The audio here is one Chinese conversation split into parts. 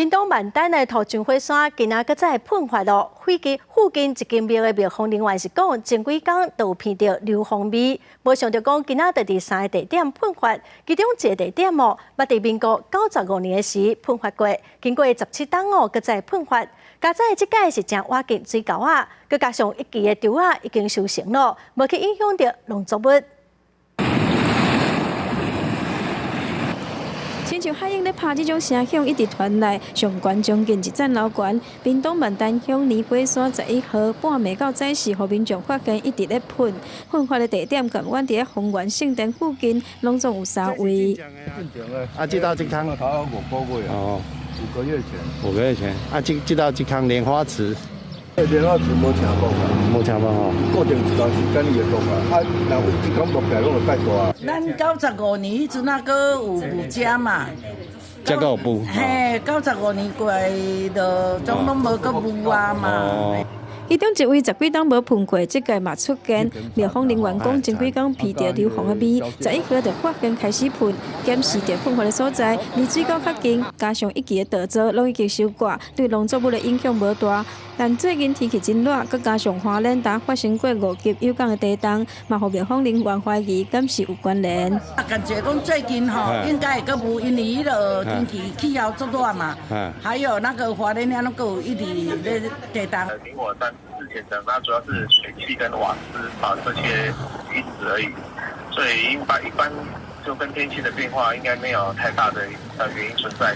屏东万丹的土墙火山今仔搁再喷发咯，附近一间庙的庙方人员是讲，前几天都有闻到硫磺味，无想到讲今仔就伫3个地点喷发，其中一个地点捌伫民国95年时喷发过，经过17档搁再喷发，加在即届是正挖进水沟啊，佮加上一期的稻啊已经收成咯，无去影响到农作物。 亲像海鹰咧拍这种声响一直传来，上悬将近1层楼悬。屏东万丹乡年火山11号半暝到早时，互民众发现一直咧喷发的地点，跟阮伫咧丰原圣殿附近，拢总有3位。啊，这道这坑5个月哦，5个月前。5个月前，啊，这道这坑莲花池。 莲花池无请过啊，无请过吼，固定一段时间伊会讲啊，啊，然后这坑落起来，拢会盖大啊。咱95年迄阵那个有补家嘛，这个有补。嘿，95年过来就总拢无个补啊嘛。 其中一位10几档无喷过，即届嘛出现。庙方人员讲，前几天闻到硫磺的味，11号就发现开始喷，检视着喷发的所在，离水沟较近，加上一期的稻作拢已经收割，对农作物的影响无大。但最近天气真热，佮加上花莲达发生过5级有降的地震，嘛互庙方人员怀疑敢是有关联。感觉讲最近吼，应该会个无，因为迄个天气气候足热嘛，还有那个花莲遐那个一直咧地震。明火山之前的那主要是水汽跟瓦斯这些因子而已，所以一般就跟天气的变化应该没有太大的原因存在。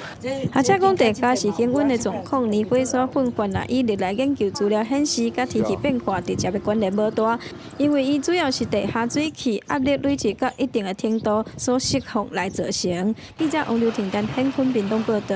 而且讲地下是恒温的状况，年火山喷发啦，以历来研究资料显示，甲天气变化直接的关联无大，因为伊主要是地下水汽压力累积到一定的程度所释放来造成。记者王刘婷丹、屏东报道。